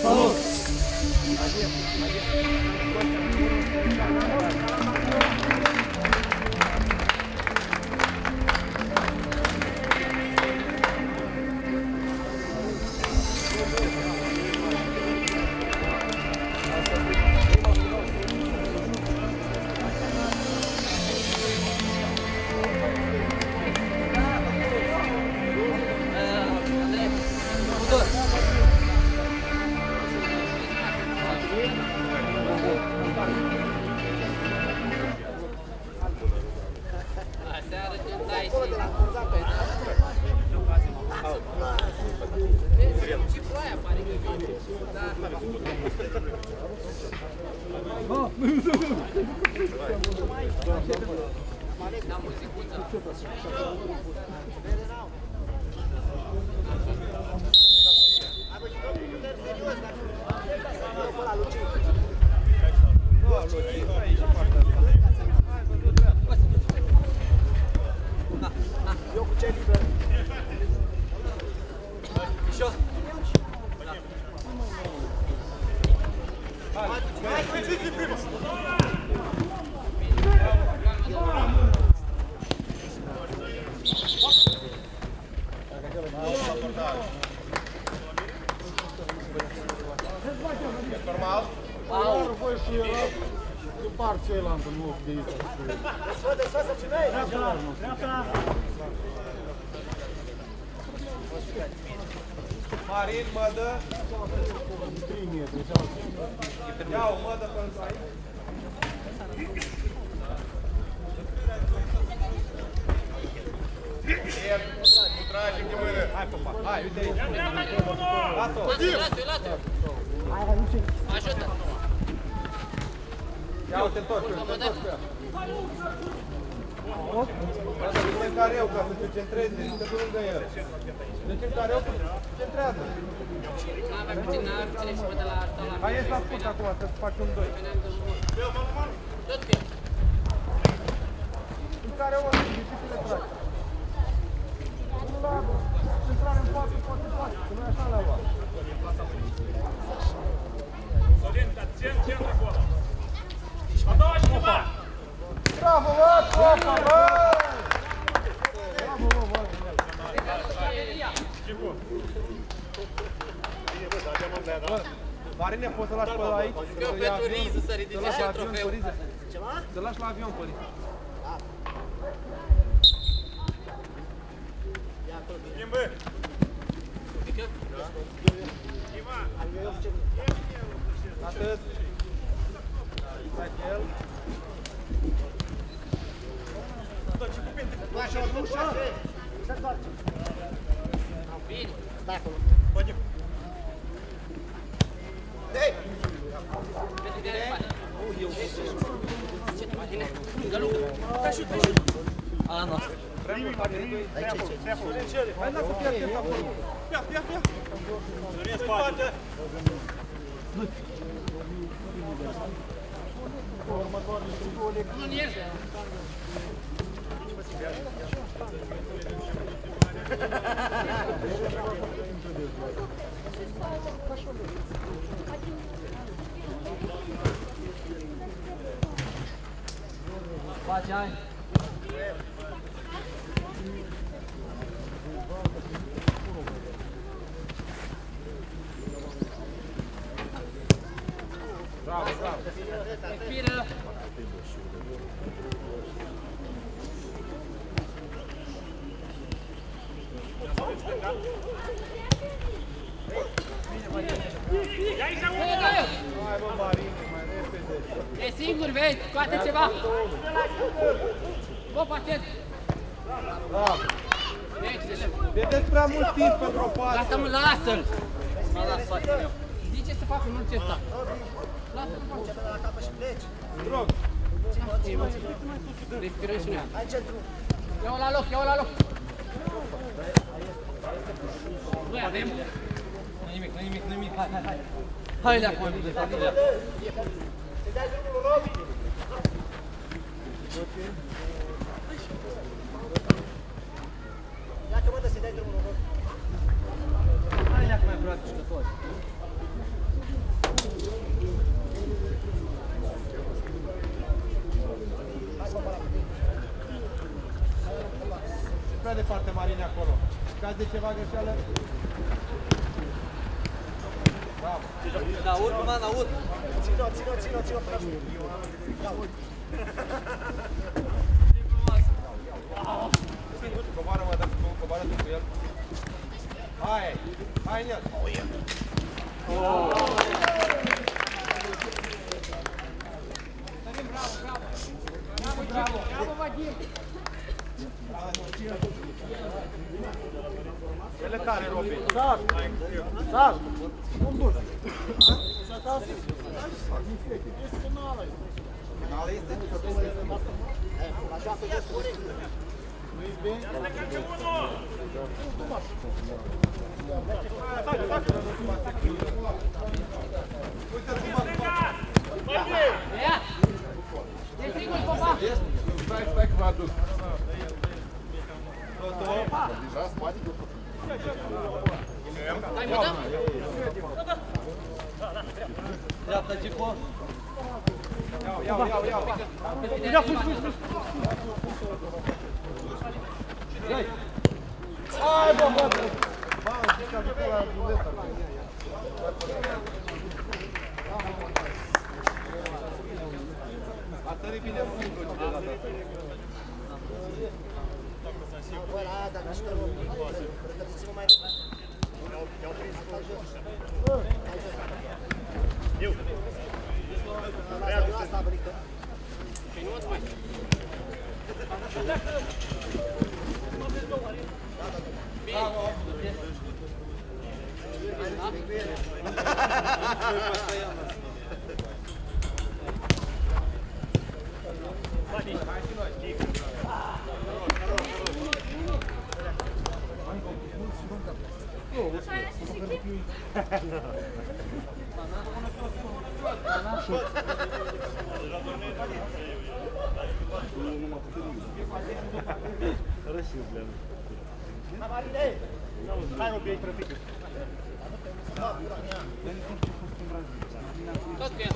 Salut! Marin, mădă! Ia-o, mădă pentru aici! Nu tragi de mână! Hai, papa! Hai, uite aici! Lasă-o! Lasă-o! Ajută! Ia-o, te întorci pe ea! Duce-n careu ca să te centreze, nu te lângă el! Duce-n careu, centrează! N-avea puțin și mă de la arta. Hai, ieși la scurt acum, să-ți faci un 2. Tot că e. În careu ăla, de ce le tragi? Nu la centrare în față, poate face, că nu e așa la ăla. Sorin, dar țin centru cu ăla. A doua și ceva! Bravo, bă, copa, bă! Bravo, bă, bă! Marine, poți să lași pe ăla aici? Eu pentru Rizu să ridice și trofeu. Să lași la avion, pe Rizu. Schimbă! Atât. Stai cu el. Bine. Stai acolo. Ala noastră. Hai, lasă, fii atent acolo. Fia. Sorin, spate! Nu ierte. Face ani. Bravo. Respiră. Hai, bă, Marine, mai repede. E singur, vezi? Scoate ceva. Bă, atent. Bravo. Vedeți prea mult timp pentru o pasă. Lasă-mă, lasă-l. M-a dat spatele meu. Zice să facă mulți ăsta. Lasă-l, face. Rog. Respirăm și noi. Ia-o la loc, ia-o la loc. Băi, avem. Nu nimic. Hai. Hai de acum, de familia. Ia că mă dă să-i dai drumul, rog. Hai de acum. Marine acolo. Caz de ceva greșeală? Bravo. Da, urc, mana, urc. Ține-o. Da, urc. Coboară-mă, coboară tu cu el. Hai în el. Bravo, Vadim. Ele tare, Robi. Sar. Cum duci? Finala este la joacă de corect. Nu-i bine? Ia! E frigul, popa! Stai că vă aduc. Dai, mă, dăm! Dreapta, Gico! Iau. Ia, pus! Hai, bă, bă! Mamă, știi că a jucat la ruleta. A tărit bine fungul de data asta. Băi, aia, dar nu știu, pregătiți-vă mai repede. I-au prins la jos. Eu. Asta a venit. Păi nu mă mai. Hai, Robi, ai trăfit. Tot cu el.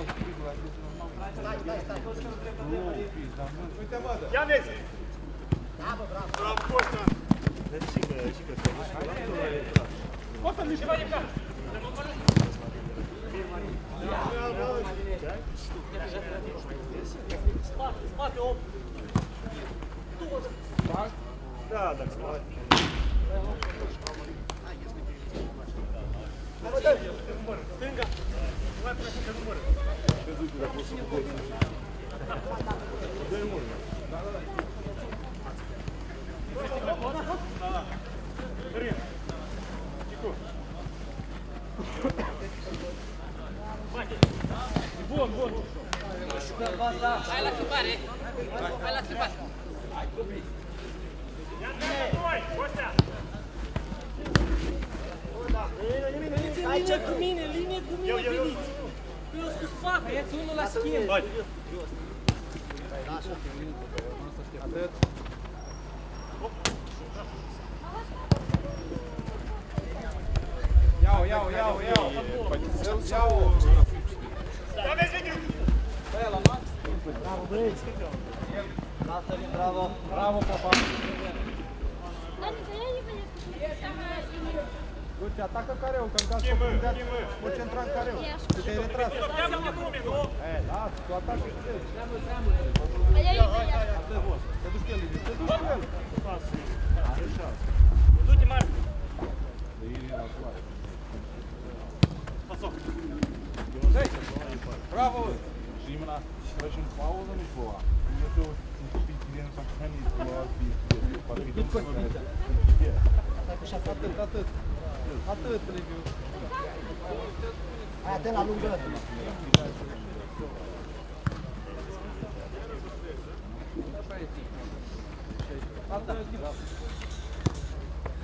Stai. Uite, mă, Ia vezi! Da, bă, bravo. Bravo, Costa! Costa, mici mai departe. Spate, om! Da, spate. Hai, mă, dă-i! Stânga! Nu mai pune să numără. Dă-i mult. Bun. Hai la schimbare! Hai la schimbare! Ia înapoi, Costea! Aici cu mine, linie cu mine, veniți! Eu sunt cu spate! Băieți unul la schimb! Atât. Iau. Ia vezi, Vigil! Bravo, băieți! Lasă-mi, bravo! Bravo, papa. Duce, atacă careul, că în caz că o centra în careu. Și te-ai retras. Ia-mă pe nume, nu? Lasă, tu atacă și treci. Te duci cu el, Liviu, te duci cu el. Du-te, Marc! Bravo! Și imena, treci în pauză, nu-i voa. Nu te uiți client să hrani la Atât, Liviu. Hai, atent la lungă!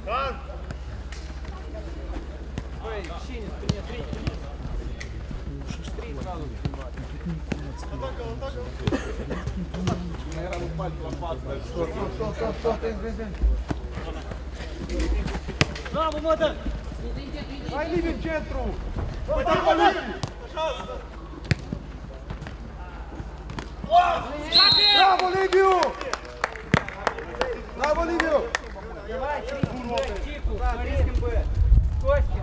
Dan! Băi, cine spune 3? 3 graduri. Era un pal la față. Stop, vezi. Bravo, mă, dă! Hai, Liviu, în centru! Bravo, Liviu! Bravo, Liviu! Давай, Чику, Борискин Б. Костя.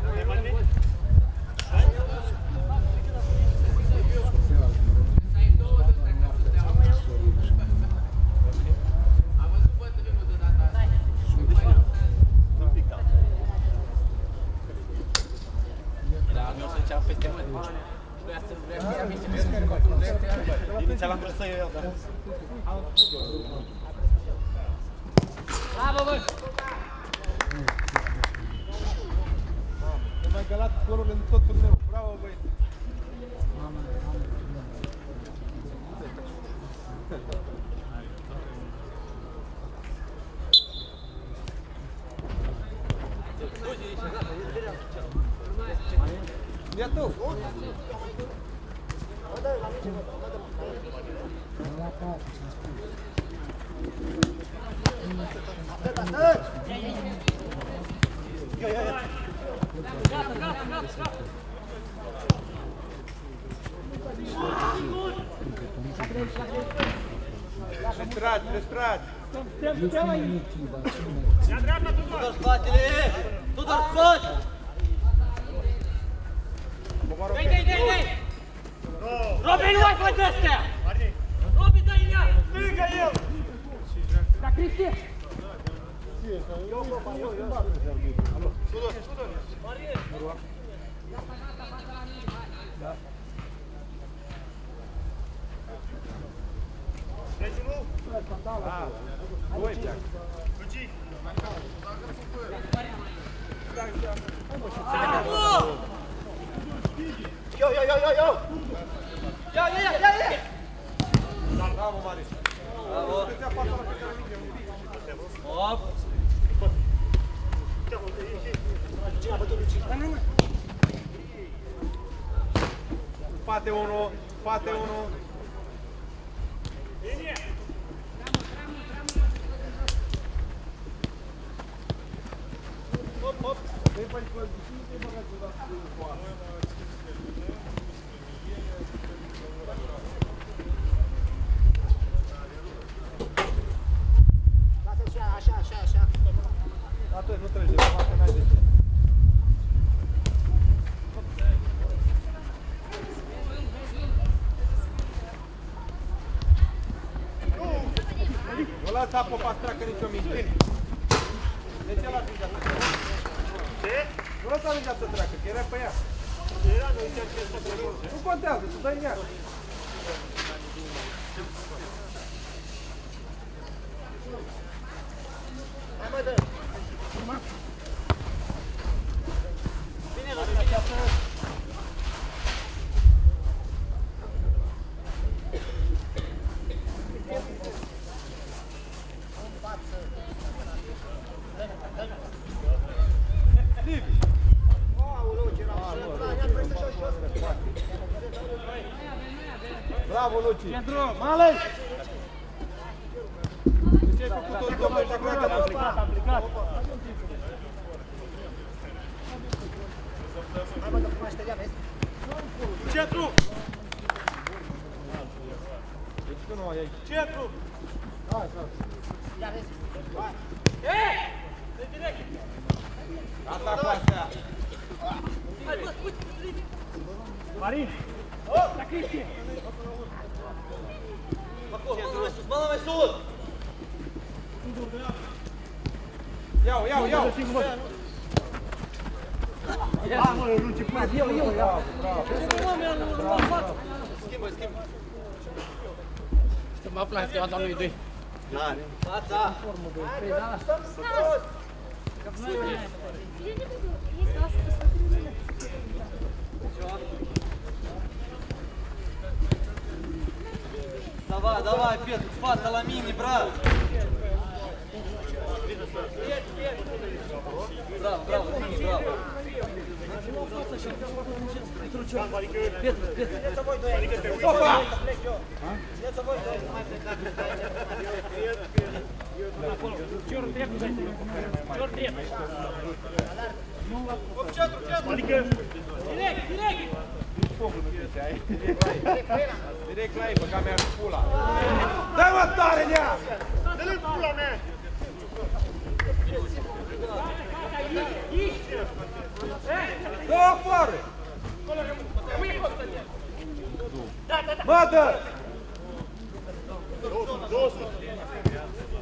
Inițial am vrut să iau eu, dar... Bravo, băi! Ne-am mai galat golurile în tot turneul. Bravo, băieți! Ia tu! Respirați, respirați! Ia dreapta, Tudor! Tudor, spatele! Tudor, spate! Dai! Robi, nu mai fă de-astea! Robi, dă-i ea! Stângă el! Da, Cristi! Tudor! Deci nu? Doi pleacă. Luci! Eu! Ia! Bravo, Marius! Bravo! Op! Cine a bătut Luci? Spate unul! Spate unul! Linie! Hop, hop! Vem pra depois do time, tem pra ajudar o quarto. Lasă-l așa. Atunci nu trece, poate n-ai de ce. Nu lăsa Popa să treacă nicio minciună. De ce l-a mingea să treacă? Ce? Nu lăsa mingea să treacă, că era pe ea. Era, nu ziceam ce să treacă. Nu contează, tu dai în ea. Hai mă, dă! Bine, mă, Bravo, Luci! Males! De ce ai făcut tot domnul și acolo? am plecat. Hai mă, dă cum așteria, vezi? Centru! Deci tu nu ai aici. Centru! Ia vezi? Asta cu astea! Marin! Da, Cristi! Acolo, mă mai sus! Iau! Ia, mă, Luci, până eu. Bravo! Schimbă! Să mă aflați, că am lui doi. Fața! Давай, Петр, спата la mine, bravo! Bravo! Petru! Țineți-o voi doi aici. Sofa! Țineți-o voi doi, nu mai plecați. Cior drept! Adică... Direct! Focul nu trece aici. Direct la ei, băga mea pula. Dă-i mă tare în ea! Dă-l în pula mea! Dă afară! Bă, dă!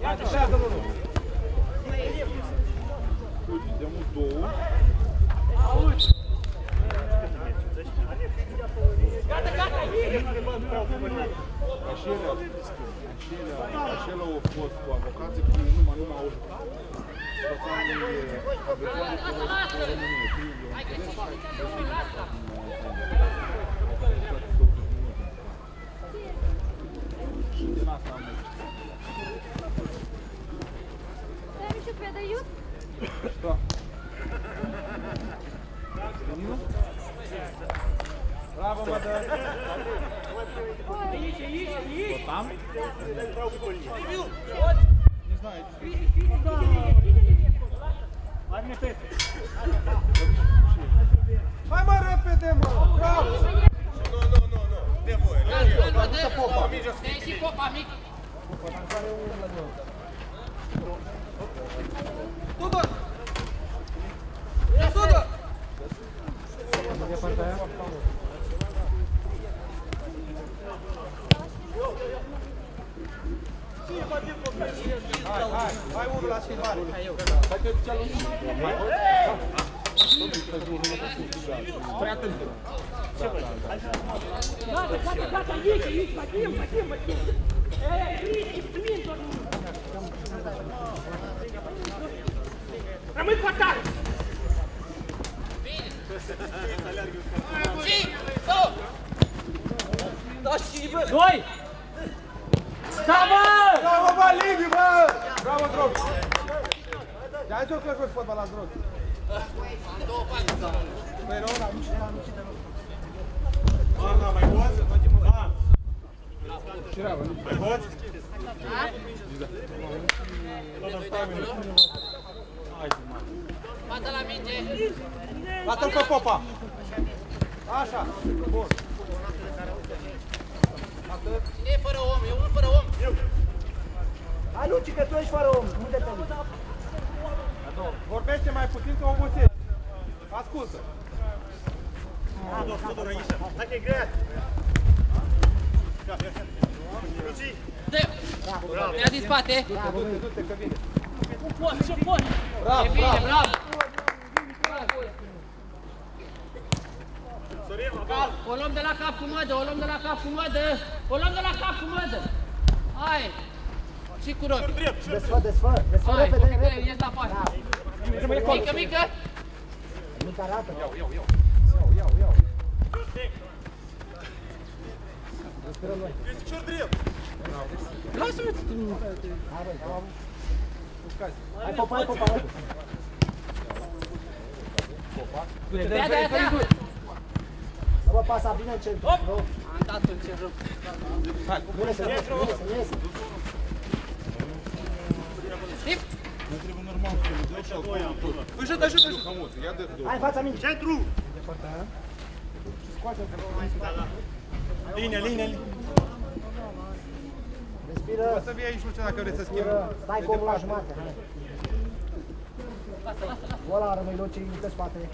Așează-l unul! Dăm două. Așa au fost cu avocații, cu numai au și din asta am Dar еще продают? Что? Данила? Bravo, mă, dă! Кто там? Не знаю. Hai, mă, repede, mă! Bravo! Și popa mic. Tudor! Tudor! Hai unul la schimbare. Stai atent. Gata, ieși, batem. Rămâi cu atac! Doi! Da, bă! Bravo, bă, Liviu, bă! Bravo, Drog! Hai să-o că joci fotbal la Drog. Păi, Rona, nu știu. Bată la minge! Lasă-l pe Popa! Așa, bun. Cine e fără om? E unul fără om! Hai, Luci, că tu ești fără om, nu te temi. Vorbește mai puțin că obosești. Ascultă. Hai că e grea. Luci! Ia din spate! Du-te, că vine. Ce poți? E bine, bravo! O luăm de la cap cu mădă, o luăm de la cap cu mădă! O luăm de la cap cu mădă! Hai! Și cu robi! Desfă, Hai, repede, copii, repede. ies la poartă! Mică! Mică arată. Iau. Lasă-mă! Hai, băi, Uscați. hai, Popa, hai. Ia! Să vă pasa bine în centru. Am dat în cerul! Bine să iese. Tip! Nu trebuie normal să le dai și acolo tot. Ajută! Хамот, я дэх Hai, în fața mingi. Centru! Linia. Respiră. O să vii aici, Lucian, dacă vreți să schimbi. Stai cu omul la jumate. Ăla rămâi Luci, pe spate.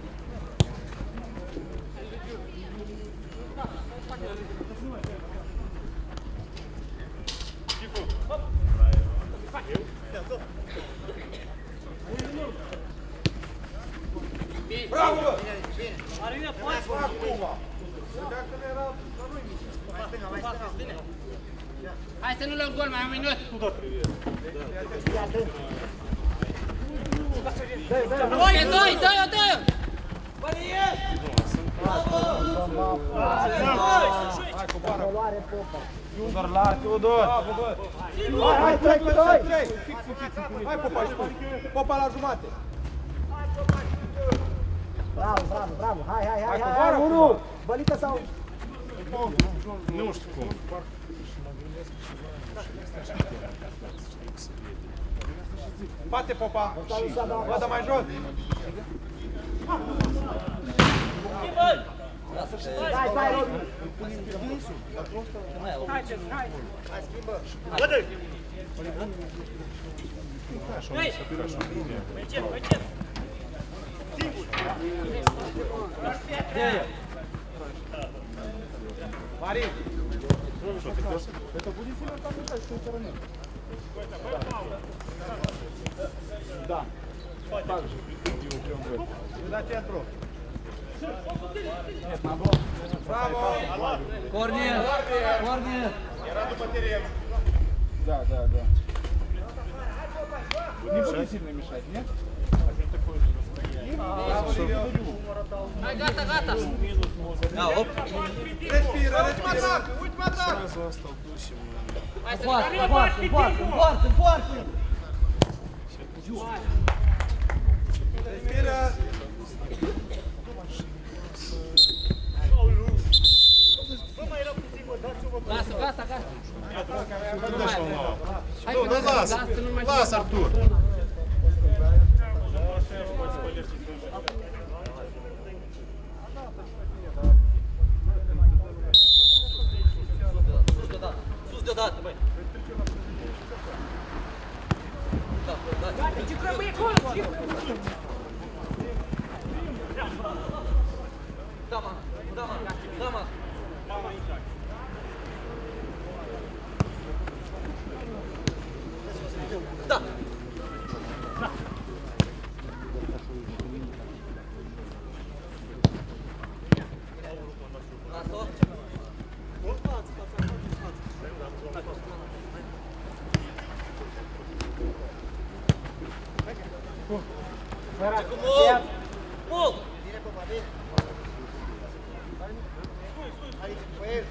Bravo, bă! Hai să nu luăm gol, mai am un minut! Fii atent. Dă-i! Hai, coboară! Reluare, Popa. Tudor, la Tudor! Bravo, bă! Hai, 3 cu 2. Fix puțin. Hai, Popa, și tu. Popa la jumate. Bravo. Hai, coboară, unu. Bălită sau... Nu știu cum. Bate, Popa! Bă, dă mai jos! Stai, Robi! Hai, schimbă! Хорошо, он хорошо. Марин, Что, ты класс? это будет сильно там летать с той стороны? Да. Так же. Сюда центру. Нет, наоборот. Браво! Корнер! Корнер! Да. Не будет сильно мешать, нет? Gata! Da, op! Сразу остолбнусь ему. Hai să întoarcă! Lasă, gata! Hai că Las, Артур! Sus deodată, băi! Ce trebuie acolo? Da, mă! Da! Lasă-o! Mult! Vine pe Babi. Hai, cu el.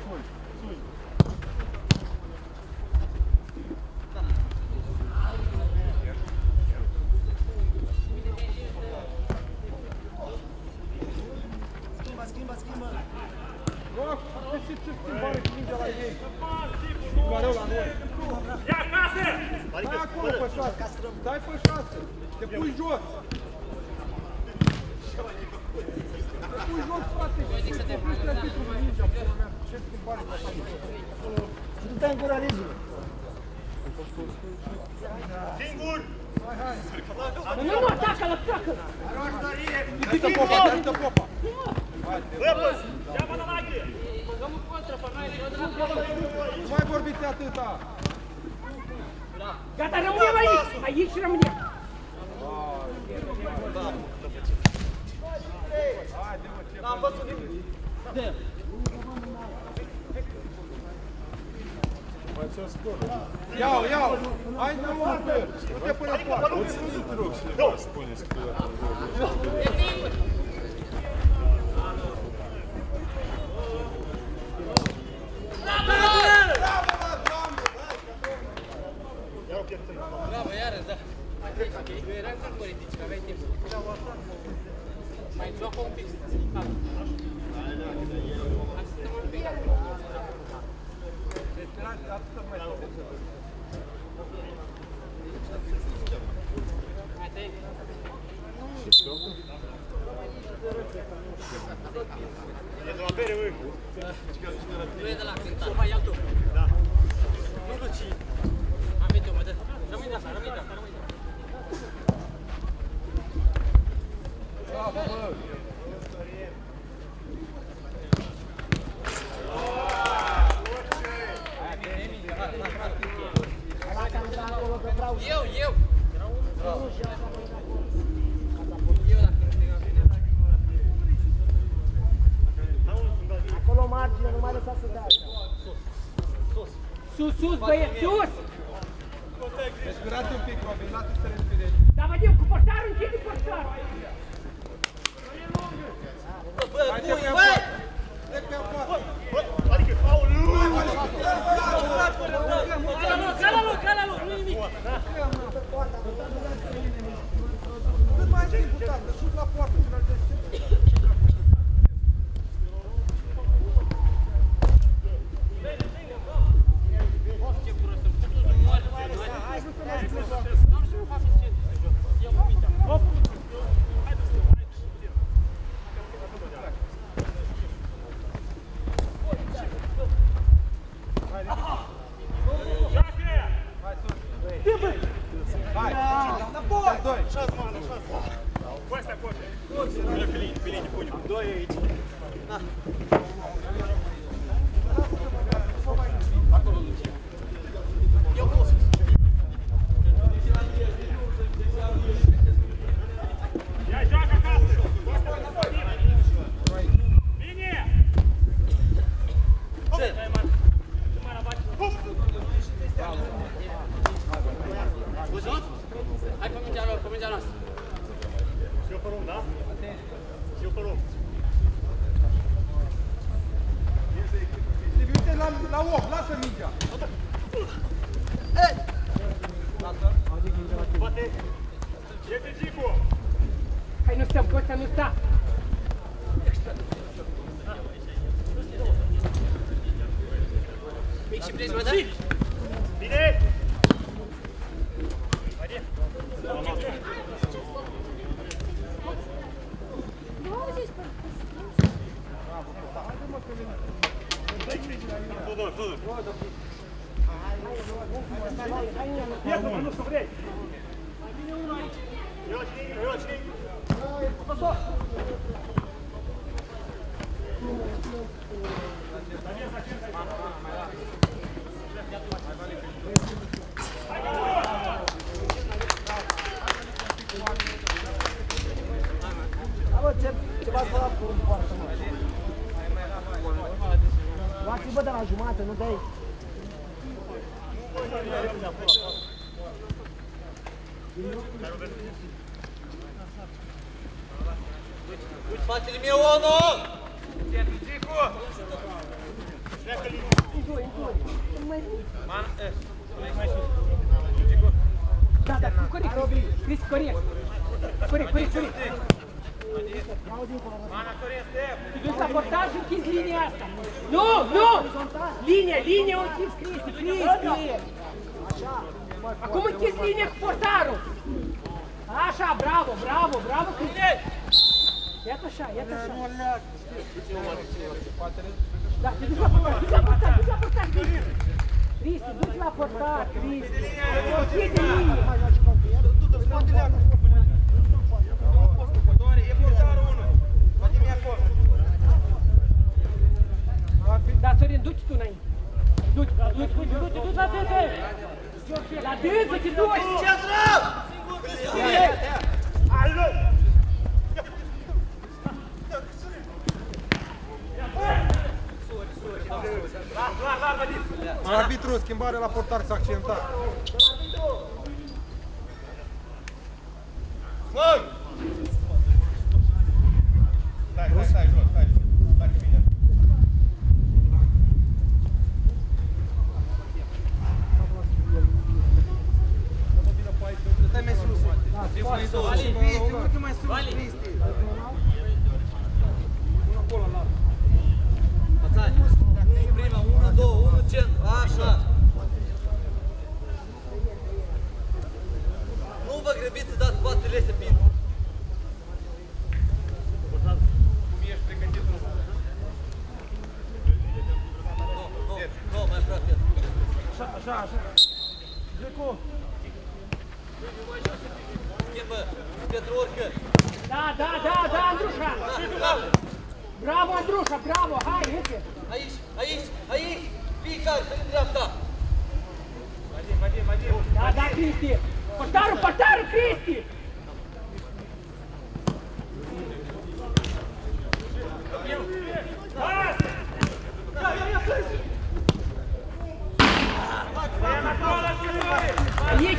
Schimba. Rog, ce schimbare cu mingea la ei. Mereu la noi. Ia case! Dai acolo pe 6. Dai pe 6. Te pui jos. Te pui jos, frate. Te pui străbitul cu mingea. Ce schimbare cu asta? Nu te-ai încurajat. Singur! Nu, atacă-l! Dă popa, dă popa. Выпуск! Я по ноге! Nu mai vorbiți atâta. Gata, rămânem aici! Aici rămânem! N-am văzut nimic. Iau! Hai, nu umple! Du-te până poartă! Вот смотри, ты рог себе раз понял, с куда там было. Bravo, iarăși, da! Eu eram ca politici, că aveai timp. Mai joacă un pic. Asistăm un pic. Hai, te-ai. E de la bere, măi! Nu e de la cântat. Mai iau tu. Da. Nu duci. Am venit eu, mă dă. Rămâi de asta. Bravo, bă! Eu! Eu dacă nu te bine. Acolo margine, nu mai lăsa să dea. Sus, băieți, sus! Respirați un pic, Robin, lasă să respirezi. Da, Vadim, cu portarul, închide portarul! Hai, te pe poartă! Te pe poartă! Adică, aoleu! Cala lui, nu nimic! Cât mai simplu, tată, șut la poartă, finalizezi. Hai să linii, pune. Doi aici. Ia, joacă acasă! Linie! Hai pe mingea lor, pe mingea noastră. Și eu pe rum, da? Și eu pe rum. Uite la ochi, lasă mingea. Poate. Iete Gicu! Hai, nu stăm, Costea, nu sta! Mic și prismă, da? Bine! Tudor, Tudor. Iată, mă, nu știu vrei. Eu cine? Ceva spălat cu un poartă, mă. Luați-vă de la jumate, nu dai. Uite spatele meu, Ono! Da, da, corect, Cris, corect. Corect. Tu duci la portar și închizi linia asta. Nu! Linie, o închizi, Cristi. Acum închizi linia cu portarul. Așa, bravo, Cristi. Iată așa. Da, te duci la portar, Cristi, duci la portar, Cristi. Închide linia. Da, Sorin, du-te tu înainte. Du-te la dânsă! La dânsă te duci! Arbitru, schimbare la portar s-a accidentat. Stai jos. Stai cu mine. Stai mai sus. Mai sus. Cristi, urcă mai sus, Cristi. Unul acolo, la. Pățani, prima, 1, 2, 1, centru, așa. Nu vă grăbiți să dați spatele să pin. Nu, mai aproape. Așa. Drecu. Schimbă, Petru urcă. Da, Andrușa! Bravo, Andrușa, bravo, hai, uite! Aici, fiecare, pe dreapta. Da, Cristi! Portarul, Cristi!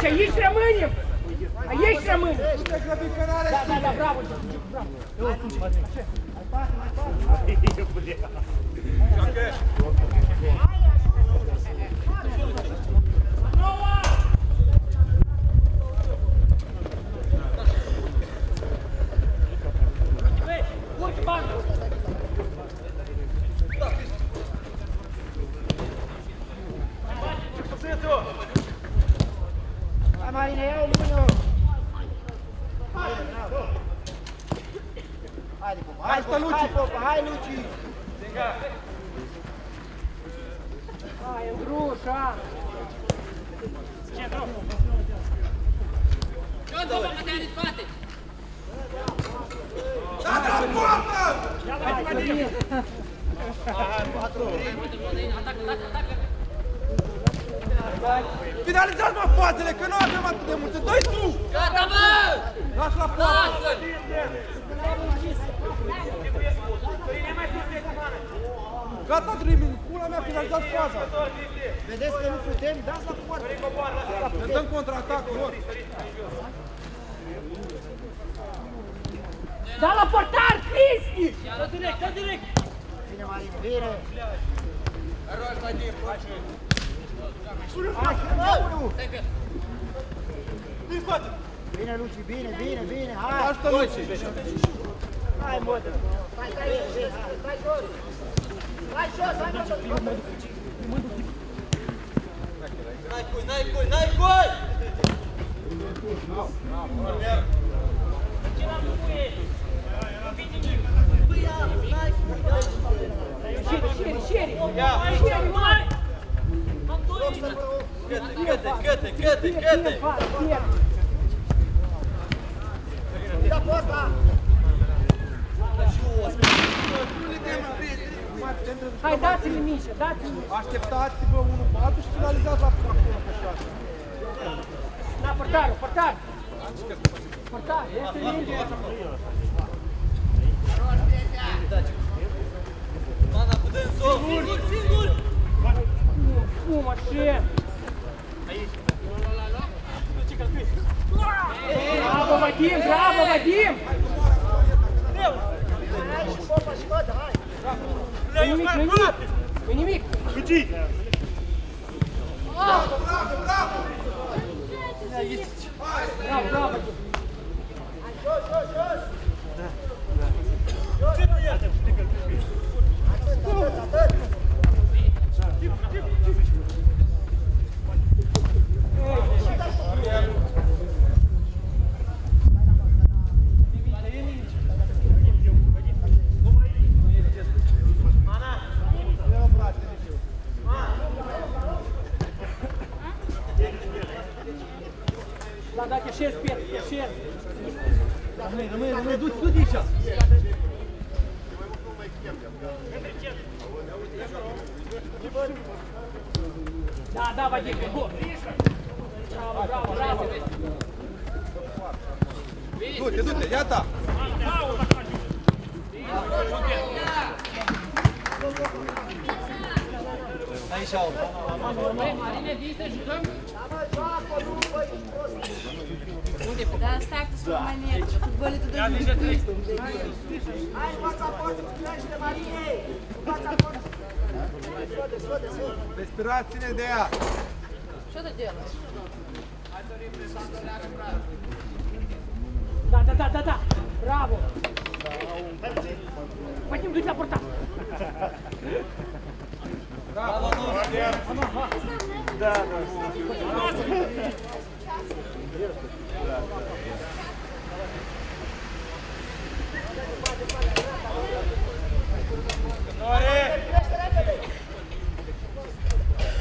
Aici rămânem! Aici rămânem! Da, bravo, bravo! Urcă bandă! Hai, Marine, ia-o, Luciu! Hai, Luci! Hai, Andrușa! Ce-o dă, mă, te-ai în spate! Finalizați, mă, fazele, că nu avem atât de multe. Dă-i tu! Gata, bă! Lași la poartă! Lasă! Gata, Dreaming, pula mea, finalizați faza! Vedeți că nu putem, dați la poartă. Ne dăm contraatac, lor! Da la portar, Cristi! Dă direct, dă direct! Bine, Marin, bine. Bine, Luci, bine, bine, bine, hai! Ajută Luci! Hai, modă! Stai jos! Stai jos, hai, modă! N-ai cui! Шире! Gâte! Da poarta! Hai, dați-mi mici, dați-mi. Așteptați-vă 1-4 și finalizați la acolo pe 6. Na, portarul, portar! Portar, este minge. Mana, putem sol! Singur! Cum, așa? Bravo, Vadim, bravo, Vadim! Hai și popa și modă, hai! Nu nimic, nu nimic! Nu nimic! Bravo, bravo, Vadim! Da, da, te așezi, Pietru, te așezi. Rămâi, du-te aici. Da, da, Vadim, go. Bravo, bravo, bravo. Du-te, iată! Marine, vii să jucăm? Da, stai cu să mai mergi. Fotbolitul de Cristo. Hai, fața poartă, primește, Marine! Fața poartă! Scoate! Respirați-ne de ea! Что ты делаешь? Да, браво. Вадим, дуй на порта. Bravo,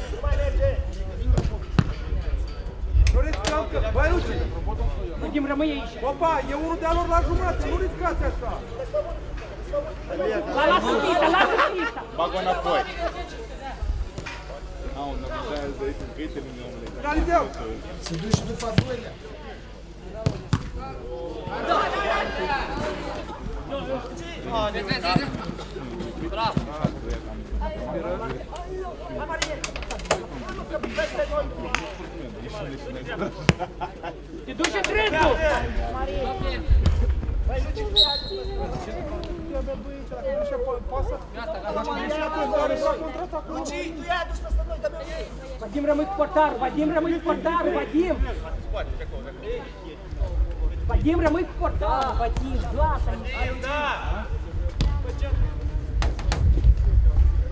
Nu mai merge! Nu riscăm că... Băi, Luci! Вадим, rămâi aici. Opa, e unul de-a lor la jumătate, nu riscați așa! Lasă pista. Bagă înapoi. Au, nu vizează aici în prieteni, omule. Finalizăm! Se duce după a doilea. Bravo! Te duci în dreptul. Luci, tu i-ai adus peste noi, dă-mi o ei! Vadim, rămâi cu portarul. Vadim, rămâi cu portarul. Vadim. Vadim, rămâi cu portarul. Vadim, gata.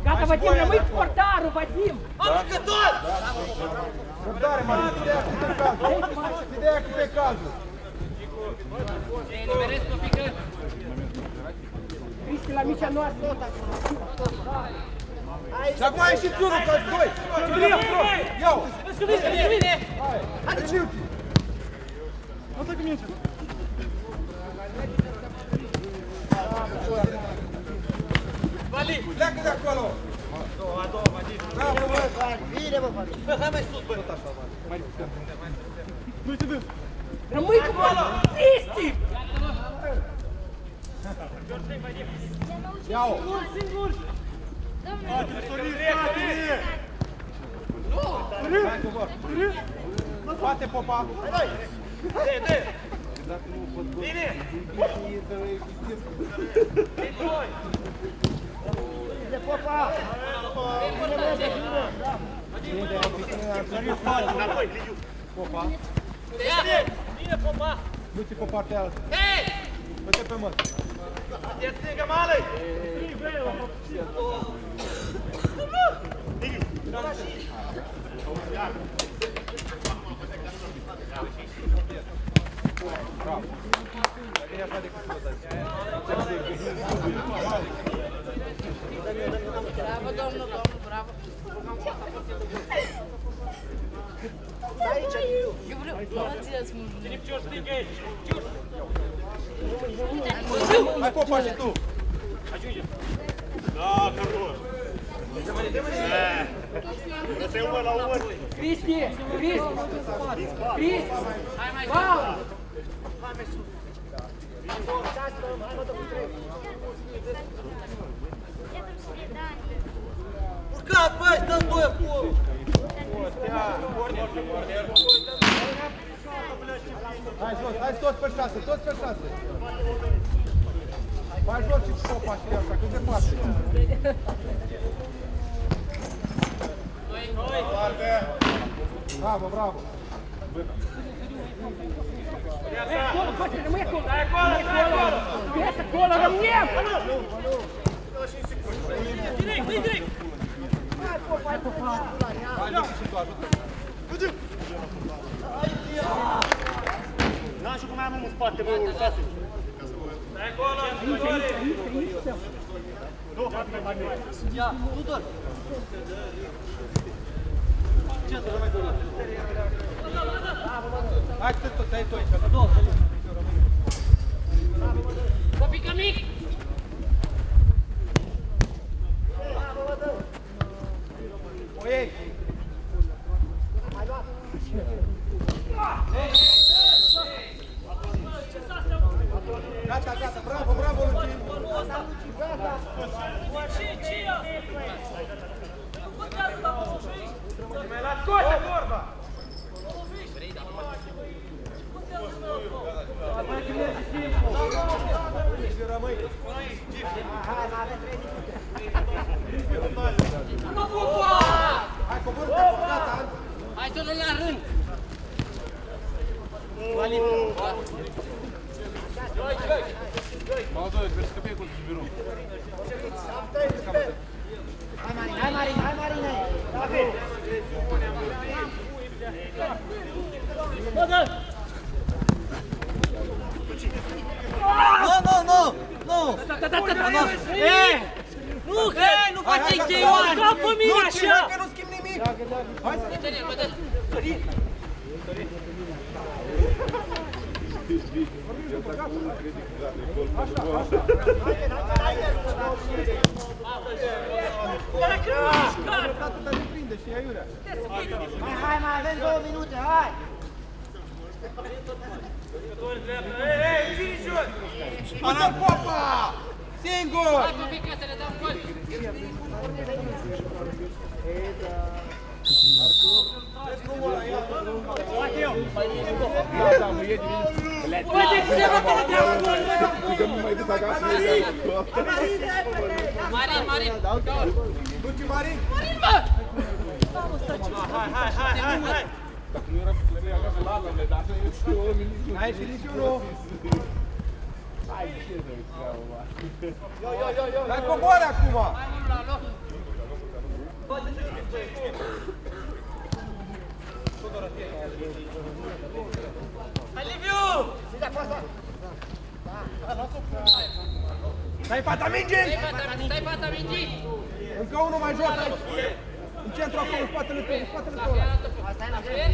Gata, Vadim, rămâi cu portarul. Vadim. Am jucător! Răbdare, Marin, ideea cât e cazul! Ideea cât e cazul! Eliberez o pică! Cristi la micea noastră. Și acum a ieșit unul, că-s doi! Iau! Haide, Ciuci! Pleacă de acolo! Bravo, bă! Bine, bă, Vali. Bă, hai mai sus, bă! Rămâi cu boala! Cristi! Ia-o! Singur! Poate popa! Bine! Bine, popa! Popa! Bine, popa! Du-te pe partea altă! Hei! Dă-te pe măr! E strigă mală-i! Bravo! Dacă e așa decât să vă dați. Bravo, domnul, bravo. Stai aici, Liviu. Eu vreau, mulțumesc mult. Filip, ce-o strigă aici? Ce-o? Hai popa și tu! Ajunge! Da, Carlos. Dă-te umăr la umăr. Cristi! Cristi! Cristi! Hai mai Wow! Hai, mă, dă cu 3. Urcați, băi, stăm doi acolo! Hai jos, hai toți pe 6, toți pe 6! Mai jos și popa și așa, cât de departe! Bravo, bravo! Acolo, face, rămâi acolo! Stai acolo! Stai acolo, rămâiem! Direct, direct! Hai și tu, ajută! N-am știu cum mai am în spate, bă, urcați. Stai acolo, Tudore! Nu, hai mai bine. Ia, Tudor! Ce să rămâi doar? Hai, stai tu aici! Copică mic! O iei! Gata, gata, bravo, bravo, Lucian! Mai la scoate vorba! Rămâi! Hai, n-avem 3 minute. Hai, coboră-te acolo, gata! Hai să luăm la rând! Молодой, перескопей куда заберу. Hai, Marin, hai, Marin, hai, Marine! Bravo! Nu faceți de Ioan! Ca pe mine așa! Că nu schimb nimic! Hai să... Hai, mai avem 2 minute, hai! Alan Popa! Singur! Hai copică să le dăm gol! Bă, de ce mă că le treabă gol, Marin, Marin! Duci Marin! Marin, bă! Hai! Dacă nu era pe clărea acasă, la le dată, eu știu, N-ai ieșit niciunul! Hai, ce de-i treabă, bă. Dar coboare acum! Hai, unul la loc! Hai, Liviu! Stai fața mingii! Stai fața mingii! Încă unul mai jos aici! În centru acolo, în spatele tău, în spatele tău! Asta e la fel.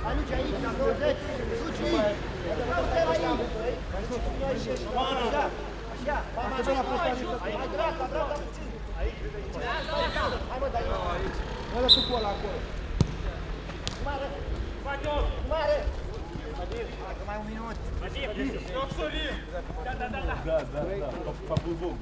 Hai, Luci, aici, la 20! Luci! Stai aici! Dacă de la posta mică. Mai dreapta, dreapta puțin. Hai mă, dai. Mă lăsă cu ăla acolo. Mare. Da, pa bulbog.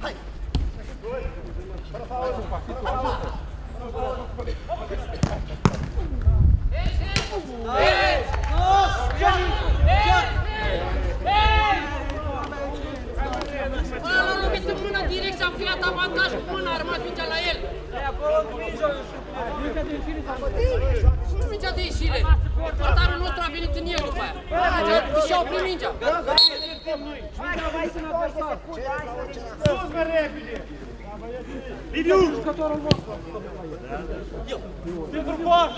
L-a lovit în mână direct și am creat avantaj cu mâna, a rămas mingea la el. Mingea de ieșire. Portarul nostru a venit în el după aia. Și-a oprit mingea. Sus, mă, repede! Liviu! Jucătorul nostru. Singur poș!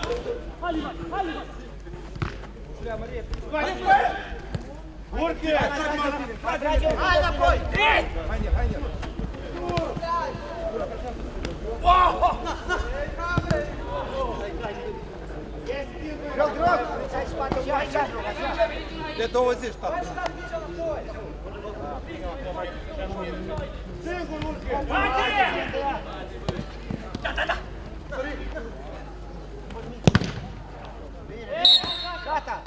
Urche! Hai înapoi. Rog. Ți-ai spate și aici. De 20, tata. Singur, urche! Gata.